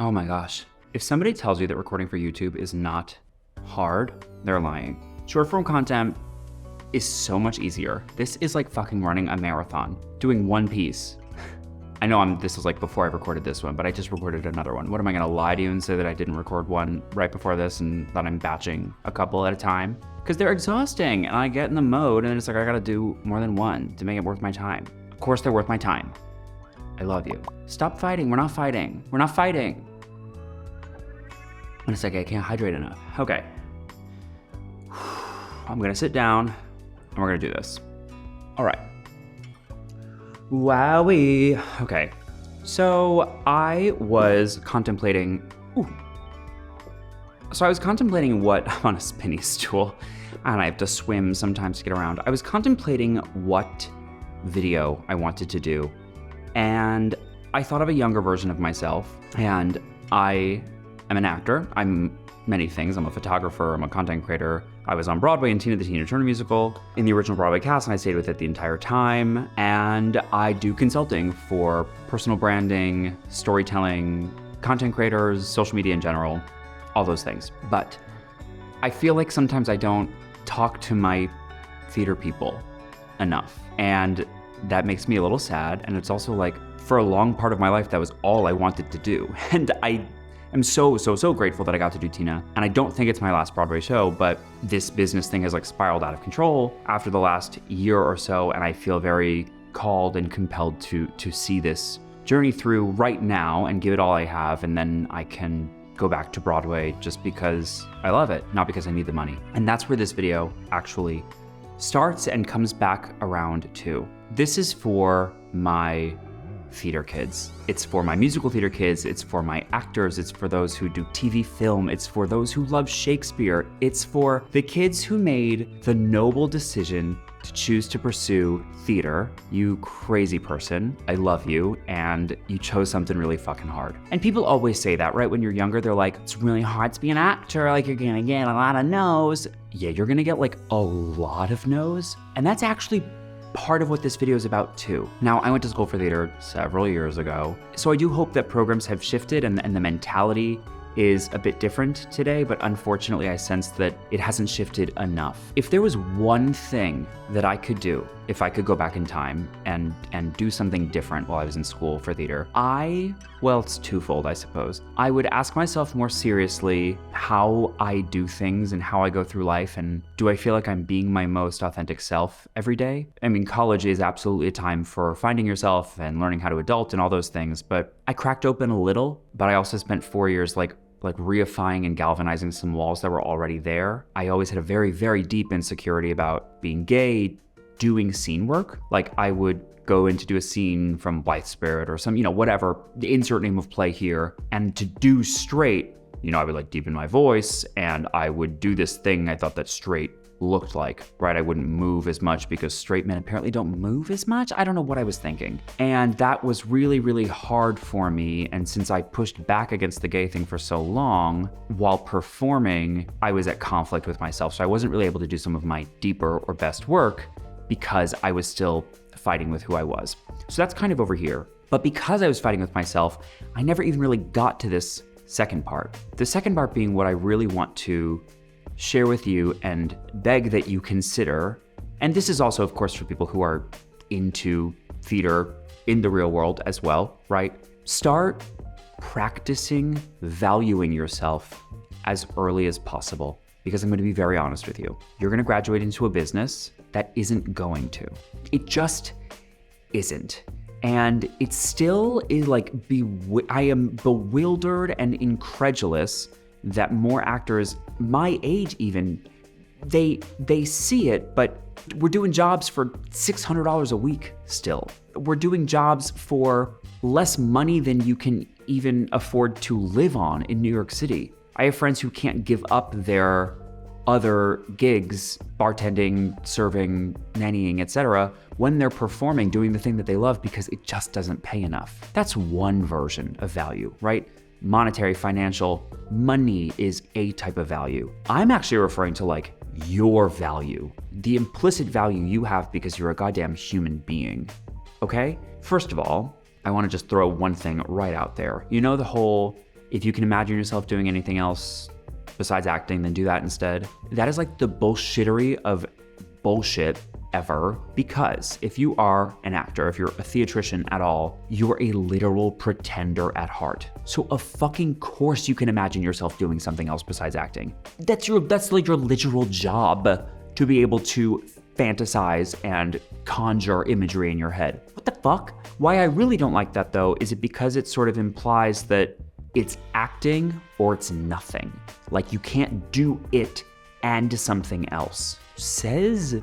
Oh my gosh. If somebody tells you that recording for YouTube is not hard, they're lying. Short form content is so much easier. This is like fucking running a marathon, doing one piece. I know this is like before I recorded this one, but I just recorded another one. What am I gonna lie to you and say that I didn't record one right before this and that I'm batching a couple at a time? Because they're exhausting and I get in the mode and it's like I gotta do more than one to make it worth my time. Of course they're worth my time. I love you. Stop fighting, we're not fighting. We're not fighting. And it's like I can't hydrate enough. Okay. I'm gonna sit down and we're gonna do this. All right. Wowee. Okay. So I was contemplating what, I'm on a spinny stool and I have to swim sometimes to get around. I was contemplating what video I wanted to do. And I thought of a younger version of myself, and I am an actor. I'm many things. I'm a photographer, I'm a content creator. I was on Broadway in Tina the Tina Turner musical in the original Broadway cast, and I stayed with it the entire time. And I do consulting for personal branding, storytelling, content creators, social media in general, all those things. But I feel like sometimes I don't talk to my theater people enough. And that makes me a little sad. And it's also like, for a long part of my life, that was all I wanted to do. And I am so grateful that I got to do Tina. And I don't think it's my last Broadway show, but this business thing has like spiraled out of control after the last year or so. And I feel very called and compelled to see this journey through right now and give it all I have. And then I can go back to Broadway just because I love it, not because I need the money. And that's where this video actually starts and comes back around to. This is for my theater kids. It's for my musical theater kids. It's for my actors. It's for those who do TV film. It's for those who love Shakespeare. It's for the kids who made the noble decision to choose to pursue theater. You crazy person, I love you, and you chose something really fucking hard. And people always say that, right? When you're younger, they're like, it's really hard to be an actor, like you're gonna get a lot of no's. Yeah, you're gonna get like a lot of no's, and that's actually part of what this video is about too. Now, I went to school for theater several years ago, so I do hope that programs have shifted and the mentality is a bit different today, but unfortunately I sense that it hasn't shifted enough. If there was one thing that I could do, if I could go back in time and do something different while I was in school for theater, well, it's twofold, I suppose. I would ask myself more seriously how I do things and how I go through life, and do I feel like I'm being my most authentic self every day? I mean, college is absolutely a time for finding yourself and learning how to adult and all those things, but I cracked open a little, but I also spent 4 years like reifying and galvanizing some walls that were already there. I always had a very deep insecurity about being gay, doing scene work. Like I would go in to do a scene from Blythe Spirit or some, whatever, the insert name of play here. And to do straight, I would like deepen my voice and I would do this thing I thought that straight looked like, right? I wouldn't move as much because straight men apparently don't move as much. I don't know what I was thinking. And that was really hard for me. And since I pushed back against the gay thing for so long, while performing, I was at conflict with myself. So I wasn't really able to do some of my deeper or best work because I was still fighting with who I was. So that's kind of over here. But because I was fighting with myself, I never even really got to this second part. The second part being what I really want to share with you and beg that you consider. And this is also, of course, for people who are into theater in the real world as well, right? Start practicing valuing yourself as early as possible, because I'm going to be very honest with you. You're going to graduate into a business that isn't going to. It just isn't. And it still is like, I am bewildered and incredulous that more actors my age even, they see it, but we're doing jobs for $600 a week still. We're doing jobs for less money than you can even afford to live on in New York City. I have friends who can't give up their other gigs, bartending, serving, nannying, etc., when they're performing, doing the thing that they love because it just doesn't pay enough. That's one version of value, right? Monetary, financial, money is a type of value. I'm actually referring to like your value, the implicit value you have because you're a goddamn human being, okay? First of all, I wanna just throw one thing right out there. The whole if you can imagine yourself doing anything else besides acting, then do that instead. That is like the bullshittery of bullshit ever, because if you are an actor, if you're a theatrician at all, you're a literal pretender at heart. So of fucking course you can imagine yourself doing something else besides acting. That's like your literal job, to be able to fantasize and conjure imagery in your head. What the fuck? Why I really don't like that though is it because it sort of implies that it's acting or it's nothing. Like you can't do it and something else. Says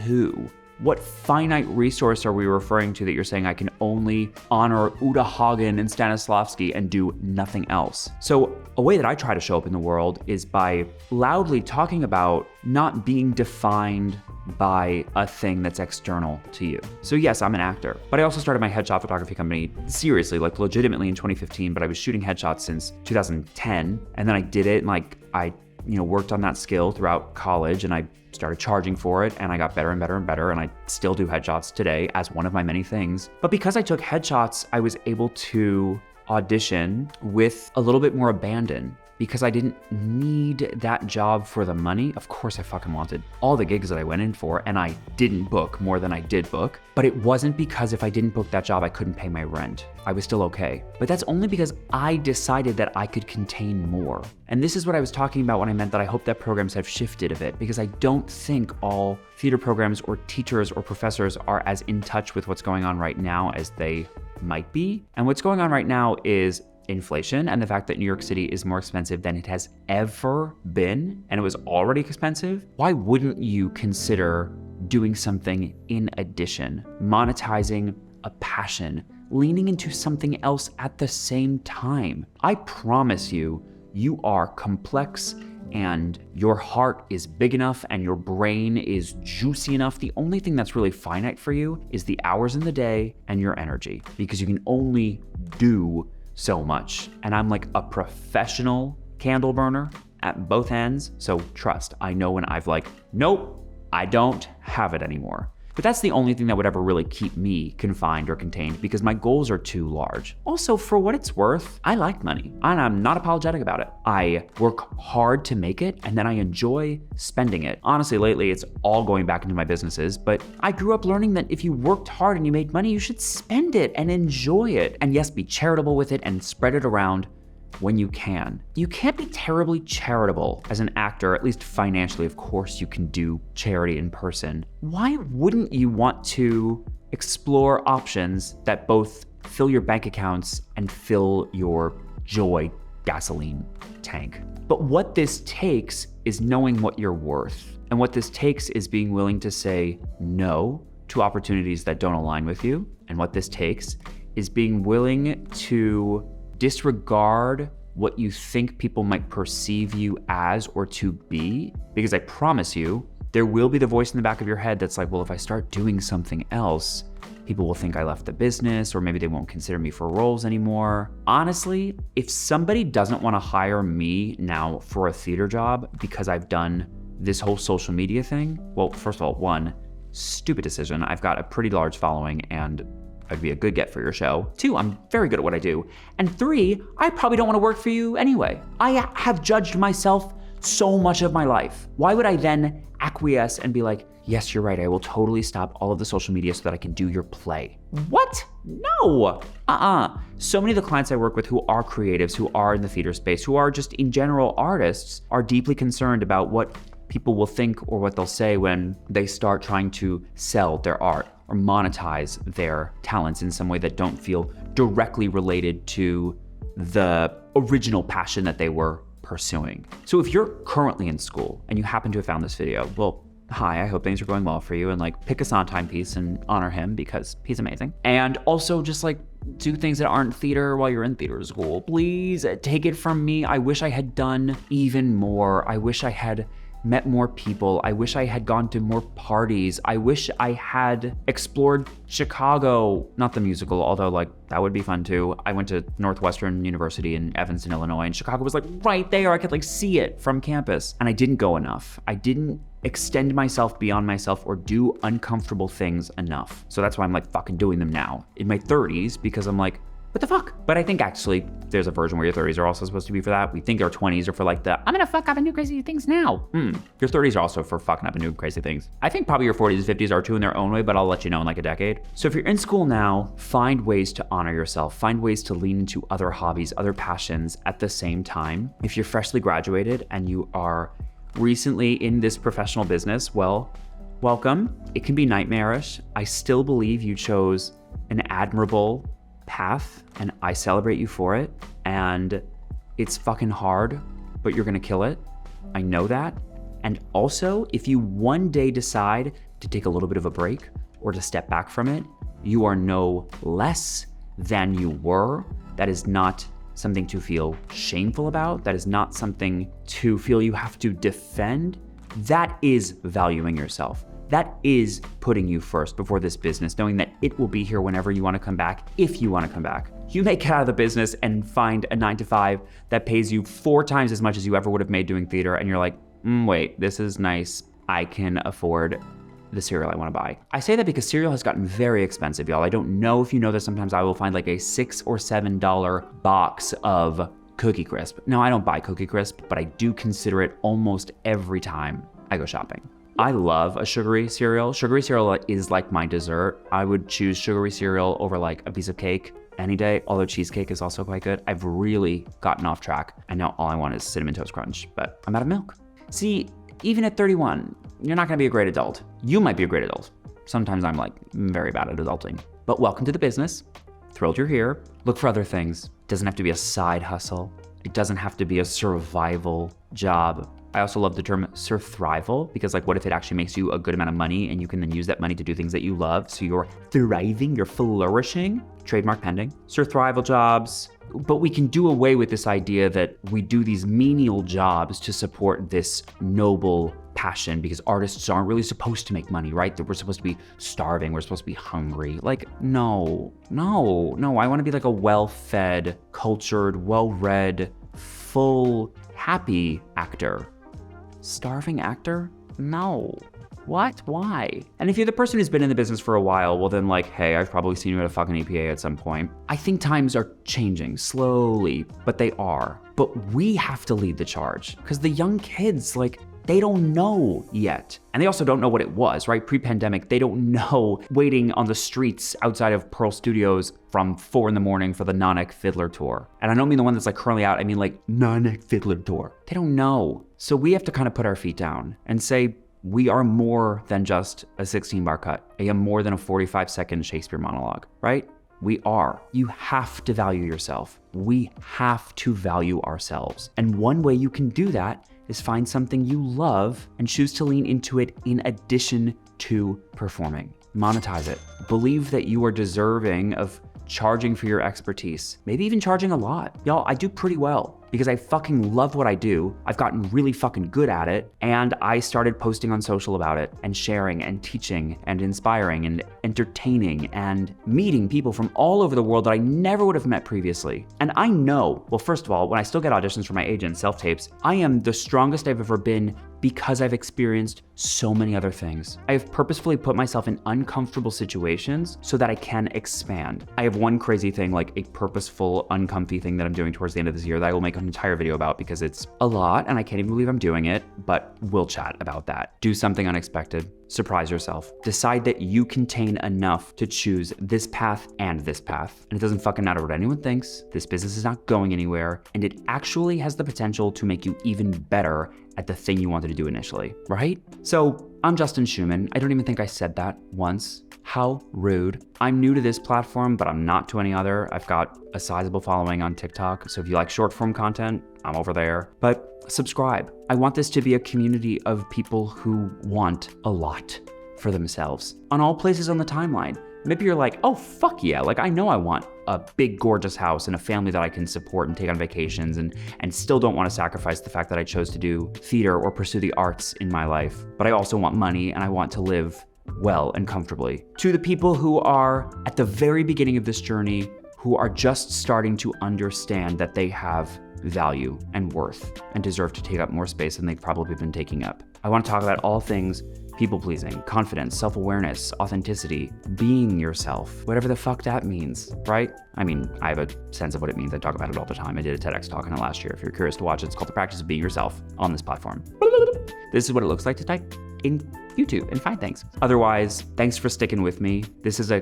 who? What finite resource are we referring to that you're saying I can only honor Uta Hagen and Stanislavski and do nothing else? So a way that I try to show up in the world is by loudly talking about not being defined by a thing that's external to you. So yes, I'm an actor, but I also started my headshot photography company seriously, like legitimately in 2015, but I was shooting headshots since 2010. And then I did it and like I worked on that skill throughout college and I started charging for it and I got better and better and better, and I still do headshots today as one of my many things. But because I took headshots, I was able to audition with a little bit more abandon because I didn't need that job for the money. Of course I fucking wanted all the gigs that I went in for, and I didn't book more than I did book, but it wasn't because if I didn't book that job, I couldn't pay my rent. I was still okay. But that's only because I decided that I could contain more. And this is what I was talking about when I meant that I hope that programs have shifted a bit, because I don't think all theater programs or teachers or professors are as in touch with what's going on right now as they might be. And what's going on right now is inflation and the fact that New York City is more expensive than it has ever been, and it was already expensive. Why wouldn't you consider doing something in addition, monetizing a passion, leaning into something else at the same time? I promise you, you are complex and your heart is big enough and your brain is juicy enough. The only thing that's really finite for you is the hours in the day and your energy, because you can only do so much. And I'm like a professional candle burner at both ends. So trust, I know when I've like, nope, I don't have it anymore. But that's the only thing that would ever really keep me confined or contained, because my goals are too large. Also, for what it's worth, I like money and I'm not apologetic about it. I work hard to make it and then I enjoy spending it. Honestly, lately it's all going back into my businesses, but I grew up learning that if you worked hard and you made money, you should spend it and enjoy it. And yes, be charitable with it and spread it around when you can. You can't be terribly charitable as an actor, at least financially. Of course you can do charity in person. Why wouldn't you want to explore options that both fill your bank accounts and fill your joy gasoline tank? But what this takes is knowing what you're worth. And what this takes is being willing to say no to opportunities that don't align with you. And what this takes is being willing to disregard what you think people might perceive you as or to be, because I promise you, there will be the voice in the back of your head that's like, well, if I start doing something else, people will think I left the business, or maybe they won't consider me for roles anymore. Honestly, if somebody doesn't want to hire me now for a theater job because I've done this whole social media thing, well, first of all, one, stupid decision. I've got a pretty large following and I'd be a good get for your show. 2, I'm very good at what I do. And 3, I probably don't want to work for you anyway. I have judged myself so much of my life. Why would I then acquiesce and be like, yes, you're right, I will totally stop all of the social media so that I can do your play? What? No. So many of the clients I work with who are creatives, who are in the theater space, who are just in general artists, are deeply concerned about what people will think or what they'll say when they start trying to sell their art or monetize their talents in some way that don't feel directly related to the original passion that they were pursuing. So if you're currently in school and you happen to have found this video, well, hi, I hope things are going well for you, and like pick a Sondheim piece and honor him because he's amazing. And also just like do things that aren't theater while you're in theater school. Please take it from me. I wish I had done even more. I wish I had met more people. I wish I had gone to more parties. I wish I had explored Chicago, not the musical, although like that would be fun too. I went to Northwestern University in Evanston, Illinois, and Chicago was like right there. I could like see it from campus, and I didn't go enough. I didn't extend myself beyond myself or do uncomfortable things enough. So that's why I'm like fucking doing them now in my 30s, because I'm like, what the fuck? But I think actually there's a version where your 30s are also supposed to be for that. We think our 20s are for like the, I'm gonna fuck up and do crazy things now. Your 30s are also for fucking up and doing crazy things. I think probably your 40s and 50s are too in their own way, but I'll let you know in like a decade. So if you're in school now, find ways to honor yourself, find ways to lean into other hobbies, other passions at the same time. If you're freshly graduated and you are recently in this professional business, well, welcome. It can be nightmarish. I still believe you chose an admirable path and I celebrate you for it. And it's fucking hard, but you're gonna kill it. I know that. And also, if you one day decide to take a little bit of a break or to step back from it, you are no less than you were. That is not something to feel shameful about. That is not something to feel you have to defend. That is valuing yourself. That is putting you first before this business, knowing that it will be here whenever you want to come back, if you want to come back. You may get out of the business and find a 9-to-5 that pays you 4 times as much as you ever would have made doing theater, and you're like, wait, this is nice. I can afford the cereal I want to buy. I say that because cereal has gotten very expensive, y'all. I don't know if you know this. Sometimes I will find like a $6 or $7 box of Cookie Crisp. Now, I don't buy Cookie Crisp, but I do consider it almost every time I go shopping. I love a sugary cereal. Sugary cereal is like my dessert. I would choose sugary cereal over like a piece of cake any day, although cheesecake is also quite good. I've really gotten off track, and now all I want is Cinnamon Toast Crunch, but I'm out of milk. See, even at 31, you're not gonna be a great adult. You might be a great adult. Sometimes I'm like very bad at adulting. But welcome to the business. Thrilled you're here. Look for other things. It doesn't have to be a side hustle. It doesn't have to be a survival job. I also love the term surthrival, because like, what if it actually makes you a good amount of money and you can then use that money to do things that you love, so you're thriving, you're flourishing? Trademark pending. Surthrival jobs. But we can do away with this idea that we do these menial jobs to support this noble passion, because artists aren't really supposed to make money, right? That we're supposed to be starving, we're supposed to be hungry. Like, no. I want to be like a well-fed, cultured, well-read, full, happy actor. Starving actor? No. What? Why? And if you're the person who's been in the business for a while, well then like, hey, I've probably seen you at a fucking EPA at some point. I think times are changing slowly, but they are. But we have to lead the charge, because the young kids, like, they don't know yet. And they also don't know what it was, right? Pre-pandemic, they don't know waiting on the streets outside of Pearl Studios from 4 a.m. for the Non-Ek Fiddler tour. And I don't mean the one that's like currently out, I mean like Non-Ek Fiddler tour. They don't know. So we have to kind of put our feet down and say, we are more than just a 16-bar cut. I am more than a 45-second Shakespeare monologue, right? We are. You have to value yourself. We have to value ourselves. And one way you can do that is find something you love and choose to lean into it in addition to performing. Monetize it. Believe that you are deserving of charging for your expertise, maybe even charging a lot. Y'all, I do pretty well because I fucking love what I do. I've gotten really fucking good at it, and I started posting on social about it and sharing and teaching and inspiring and entertaining and meeting people from all over the world that I never would have met previously. And I know, well, first of all, when I still get auditions for my agent, self-tapes, I am the strongest I've ever been because I've experienced so many other things. I have purposefully put myself in uncomfortable situations so that I can expand. I have one crazy thing, like a purposeful, uncomfy thing that I'm doing towards the end of this year that I will make an entire video about because it's a lot and I can't even believe I'm doing it, but we'll chat about that. Do something unexpected. Surprise yourself. Decide that you contain enough to choose this path and this path. And it doesn't fucking matter what anyone thinks. This business is not going anywhere, and it actually has the potential to make you even better at the thing you wanted to do initially, right? So I'm Justin Schuman. I don't even think I said that once. How rude. I'm new to this platform, but I'm not to any other. I've got a sizable following on TikTok, so if you like short form content, I'm over there. But subscribe. I want this to be a community of people who want a lot for themselves on all places on the timeline. Maybe you're like, oh, fuck yeah. Like, I know I want a big, gorgeous house and a family that I can support and take on vacations and still don't want to sacrifice the fact that I chose to do theater or pursue the arts in my life. But I also want money and I want to live well and comfortably. To the people who are at the very beginning of this journey, who are just starting to understand that they have value and worth and deserve to take up more space than they've probably been taking up. I want to talk about all things people pleasing, confidence, self-awareness, authenticity, being yourself, whatever the fuck that means, right? I mean, I have a sense of what it means. I talk about it all the time. I did a TEDx talk on it last year. If you're curious to watch it, it's called The Practice of Being Yourself on this platform. This is what it looks like to type in YouTube and find things. Otherwise, thanks for sticking with me. This is a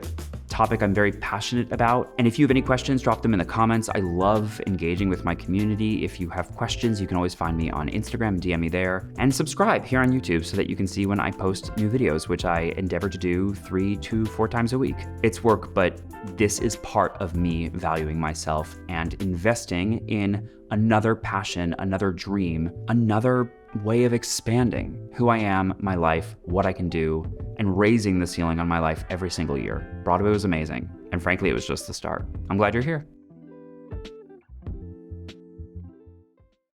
topic I'm very passionate about. And if you have any questions, drop them in the comments. I love engaging with my community. If you have questions, you can always find me on Instagram, DM me there, and subscribe here on YouTube so that you can see when I post new videos, which I endeavor to do 3 to 4 times a week. It's work, but this is part of me valuing myself and investing in another passion, another dream, another way of expanding who I am, my life, what I can do, and raising the ceiling on my life every single year. Broadway was amazing, and frankly, it was just the start. I'm glad you're here.